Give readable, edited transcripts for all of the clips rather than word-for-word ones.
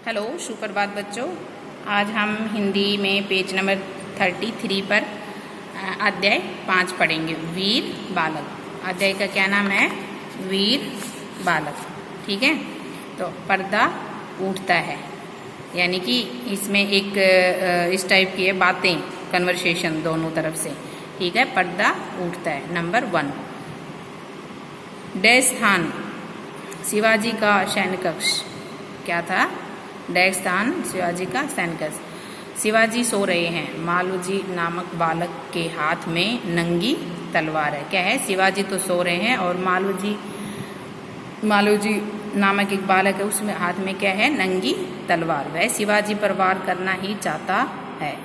Hello, सुप्रभात बच्चों। आज हम हिंदी में पेज नंबर 33 पर अध्याय 5 पढ़ेंगे, वीर बालक। अध्याय का क्या नाम है? वीर बालक। ठीक है, तो पर्दा उठता है, यानी कि इसमें एक इस टाइप की है बातें, कन्वर्सेशन दोनों तरफ से। ठीक है, पर्दा उठता है। नंबर 1, डैश स्थान शिवाजी का सैन्य कक्ष। क्या था? डैश स्थान शिवाजी का सैन्य कक्ष। शिवाजी सो रहे हैं, मालूजी नामक बालक के हाथ में नंगी तलवार है। क्या है? शिवाजी तो सो रहे हैं और मालूजी नामक एक बालक है, उसमें हाथ में क्या है? नंगी तलवार। वह शिवाजी पर वार करना ही चाहता है।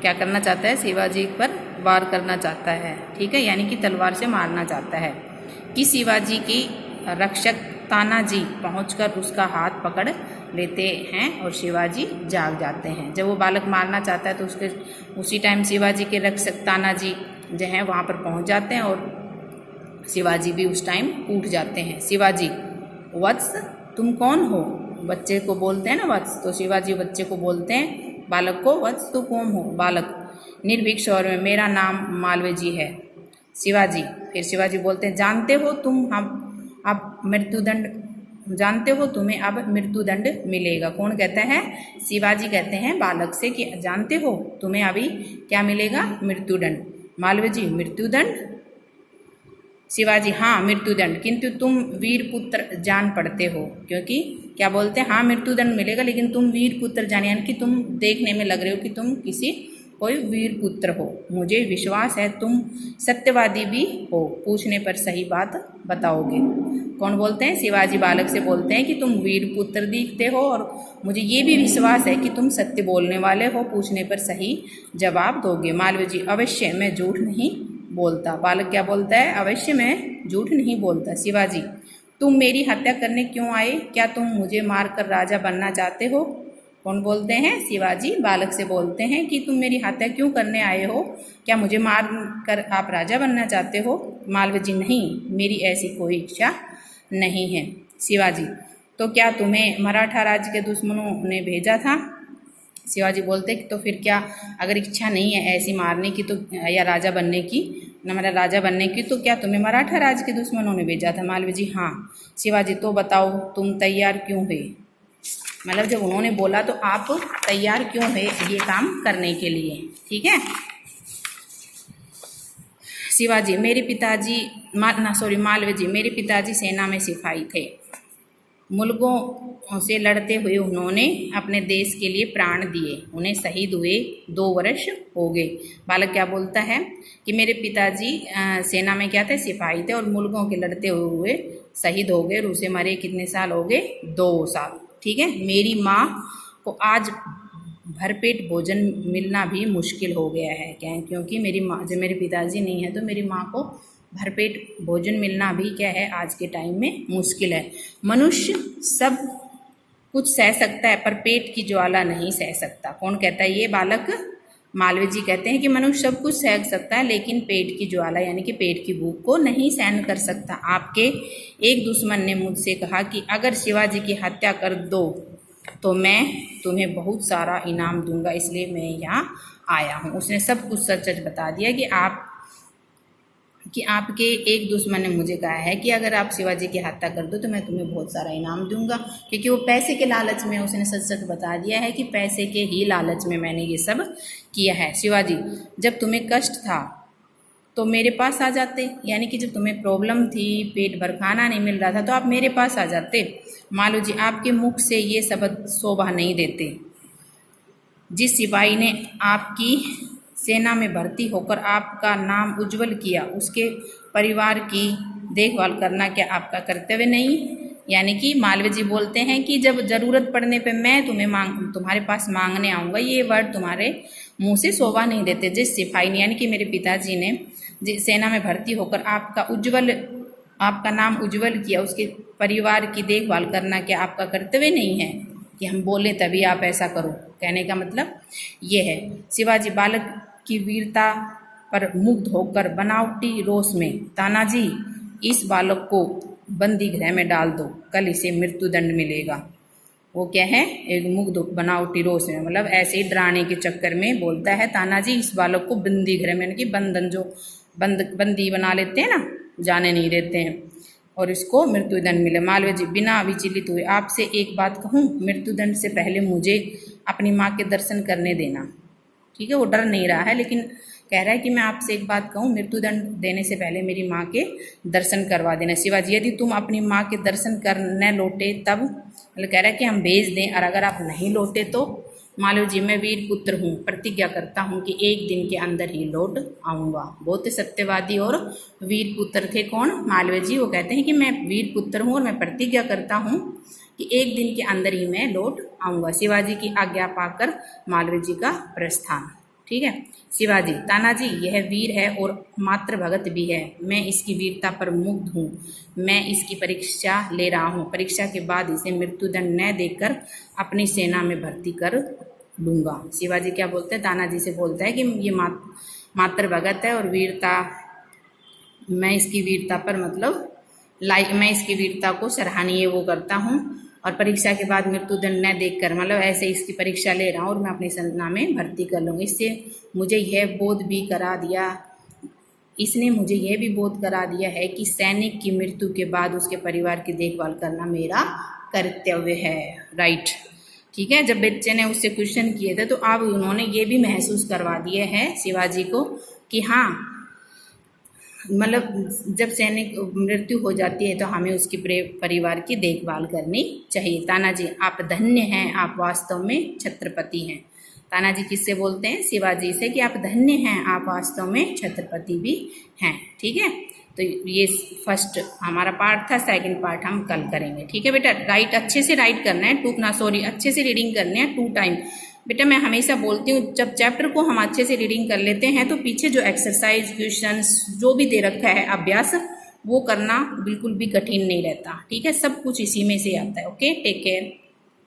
क्या करना चाहता है? शिवाजी पर वार करना चाहता है। ठीक है, यानी कि तलवार से मारना चाहता है कि शिवाजी की रक्षक तानाजी पहुंचकर उसका हाथ पकड़ लेते हैं और शिवाजी जाग जाते हैं। जब वो बालक मारना चाहता है तो उसके उसी टाइम शिवाजी के रक्षक तानाजी जो हैं वहाँ पर पहुँच जाते हैं और शिवाजी भी उस टाइम उठ जाते हैं। शिवाजी, वत्स तुम कौन हो? बच्चे को बोलते हैं ना वत्स, तो शिवाजी बच्चे को बोलते हैं, बालक को, वत्स तू कौन हो? बालक निर्भीक स्वर में, मेरा नाम मालवीय जी है। शिवाजी, फिर शिवाजी बोलते हैं, जानते हो तुम अब मृत्युदंड, जानते हो तुम्हें अब मृत्युदंड मिलेगा। कौन कहता है? शिवाजी कहते हैं बालक से कि जानते हो तुम्हें अभी क्या मिलेगा? मृत्युदंड। मालवीय जी, मृत्युदंड? शिवाजी, हाँ मृत्युदंड, किंतु तुम वीर पुत्र जान पड़ते हो। क्योंकि क्या बोलते हैं? हाँ मृत्युदंड मिलेगा, लेकिन तुम वीर पुत्र जान, यानी कि तुम देखने में लग रहे हो कि तुम कोई वीर पुत्र हो। मुझे विश्वास है तुम सत्यवादी भी हो, पूछने पर सही बात बताओगे। कौन बोलते हैं? शिवाजी बालक से बोलते हैं कि तुम वीर पुत्र दिखते हो और मुझे ये भी विश्वास है कि तुम सत्य बोलने वाले हो, पूछने पर सही जवाब दोगे। मालवीय जी, अवश्य मैं झूठ नहीं बोलता। बालक क्या बोलता है? अवश्य मैं झूठ नहीं बोलता। शिवाजी, तुम मेरी हत्या करने क्यों आए? क्या तुम मुझे मारकर राजा बनना चाहते हो? कौन बोलते हैं? शिवाजी बालक से बोलते हैं कि तुम मेरी हत्या क्यों करने आए हो? क्या मुझे मार कर आप राजा बनना चाहते हो? मालवीय जी, नहीं, मेरी ऐसी कोई इच्छा नहीं है। शिवाजी, तो क्या तुम्हें मराठा राज्य के दुश्मनों ने भेजा था? शिवाजी बोलते कि तो फिर क्या, अगर इच्छा नहीं है ऐसी मारने की तो, या राजा बनने की, न मेरा राजा बनने की, तो क्या तुम्हें मराठा राज्य के दुश्मनों ने भेजा था? मालवीय जी, हाँ। शिवाजी, तो बताओ तुम तैयार क्यों हुए? मतलब जब उन्होंने बोला तो आप तैयार क्यों है ये काम करने के लिए? ठीक है। शिवाजी, मेरे पिताजी मालवीय जी, मेरे पिताजी सेना में सिपाही थे। मुल्कों से लड़ते हुए उन्होंने अपने देश के लिए प्राण दिए। उन्हें शहीद हुए 2 वर्ष हो गए। बालक क्या बोलता है कि मेरे पिताजी सेना में क्या थे? सिपाही थे और मुल्कों के लड़ते हुए शहीद हो गए। उसे मरे कितने साल हो गए? 2 साल। ठीक है। मेरी माँ को आज भरपेट भोजन मिलना भी मुश्किल हो गया है। क्या है? क्योंकि मेरी माँ, जब मेरे पिताजी नहीं है तो मेरी माँ को भरपेट भोजन मिलना भी क्या है, आज के टाइम में मुश्किल है। मनुष्य सब कुछ सह सकता है पर पेट की ज्वाला नहीं सह सकता। कौन कहता है ये? बालक। मालवीय जी कहते हैं कि मनुष्य सब कुछ सह सकता है लेकिन पेट की ज्वाला, यानी कि पेट की भूख को नहीं सहन कर सकता। आपके एक दुश्मन ने मुझसे कहा कि अगर शिवाजी की हत्या कर दो तो मैं तुम्हें बहुत सारा इनाम दूंगा, इसलिए मैं यहाँ आया हूँ। उसने सब कुछ सच सच बता दिया कि आपके एक दुश्मन ने मुझे कहा है कि अगर आप शिवाजी की हत्या कर दो तो मैं तुम्हें बहुत सारा इनाम दूंगा। क्योंकि वो पैसे के लालच में, उसने सच सच बता दिया है कि पैसे के ही लालच में मैंने ये सब किया है। शिवाजी, जब तुम्हें कष्ट था तो मेरे पास आ जाते, यानी कि जब तुम्हें प्रॉब्लम थी, पेट भर खाना नहीं मिल रहा था, तो आप मेरे पास आ जाते। मालवीय जी, आपके मुख से ये शब्द शोभा नहीं देते। जिस सिपाही ने आपकी सेना में भर्ती होकर आपका नाम उज्जवल किया, उसके परिवार की देखभाल करना क्या आपका कर्तव्य नहीं? यानी कि मालवीय जी बोलते हैं कि जब ज़रूरत पड़ने पे मैं तुम्हारे पास मांगने आऊँगा, ये वर्ड तुम्हारे मुंह से शोभा नहीं देते। जिस सिपाही ने, यानी कि मेरे पिताजी ने जिस सेना में भर्ती होकर आपका नाम उज्जवल किया, उसके परिवार की देखभाल करना क्या आपका कर्तव्य नहीं है कि हम बोलें तभी आप ऐसा करो? कहने का मतलब ये है। शिवाजी बालक की वीरता पर मुग्ध होकर बनावटी रोष में, तानाजी, इस बालक को बंदी गृह में डाल दो, कल इसे मृत्युदंड मिलेगा। वो क्या है, एक मुग्ध बनावटी रोष में, मतलब ऐसे ही डराने के चक्कर में बोलता है तानाजी इस बालक को बंदी घर में, यानी कि बंधन जो बंदी बना लेते हैं ना, जाने नहीं देते हैं, और इसको मृत्युदंड मिले। मालवीय जी बिना विचलित हुए आपसे एक बात कहूँ, मृत्युदंड से पहले मुझे अपनी माँ के दर्शन करने देना। ठीक है, वो डर नहीं रहा है, लेकिन कह रहा है कि मैं आपसे एक बात कहूँ, मृत्युदंड देने से पहले मेरी माँ के दर्शन करवा देना। शिवाजी यदि तुम अपनी माँ के दर्शन करने लौटे तब, मतलब कह रहा है कि हम भेज दें, और अगर आप नहीं लौटे तो मालवीय जी मैं वीर पुत्र हूँ, प्रतिज्ञा करता हूँ कि एक दिन के अंदर ही लौट आऊँगा। बहुत सत्यवादी और वीर पुत्र थे कौन, मालवीय जी। वो कहते हैं कि मैं वीर पुत्र हूँ और मैं प्रतिज्ञा करता हूँ कि एक दिन के अंदर ही मैं लौट आऊँगा। शिवाजी की आज्ञा पाकर मालवीय जी का प्रस्थान। ठीक है, शिवाजी तानाजी यह वीर है और मात्र भगत भी है, मैं इसकी वीरता पर मुग्ध हूँ, मैं इसकी परीक्षा ले रहा हूँ, परीक्षा के बाद इसे मृत्युदंड न देकर अपनी सेना में भर्ती कर लूँगा। शिवाजी क्या बोलते हैं, तानाजी से बोलता है कि ये मात्र भगत है और वीरता, मैं इसकी वीरता पर मतलब मैं इसकी वीरता को सराहनीय वो करता हूँ, और परीक्षा के बाद मृत्युदंड न देखकर, मतलब ऐसे इसकी परीक्षा ले रहा हूँ और मैं अपनी सेना में भर्ती कर लूँगी। इसने मुझे यह बोध भी बोध करा दिया है कि सैनिक की मृत्यु के बाद उसके परिवार की देखभाल करना मेरा कर्तव्य है। राइट, ठीक है। जब बच्चे ने उससे क्वेश्चन किए थे तो अब उन्होंने ये भी महसूस करवा दिए हैं शिवाजी को कि हाँ, मतलब जब सैनिक मृत्यु हो जाती है तो हमें उसके परिवार की देखभाल करनी चाहिए। तानाजी आप धन्य हैं, आप वास्तव में छत्रपति हैं। तानाजी किससे बोलते हैं, शिवाजी से, कि आप धन्य हैं, आप वास्तव में छत्रपति भी हैं। ठीक है, तो ये फर्स्ट हमारा पार्ट था, सेकंड पार्ट हम कल करेंगे। ठीक है बेटा, राइट अच्छे से राइट करना है, अच्छे से रीडिंग करनी है 2 टाइम। बेटा मैं हमेशा बोलती हूँ जब चैप्टर को हम अच्छे से रीडिंग कर लेते हैं तो पीछे जो एक्सरसाइज क्वेश्चंस जो भी दे रखा है अभ्यास, वो करना बिल्कुल भी कठिन नहीं रहता। ठीक है, सब कुछ इसी में से आता है। Okay, take care.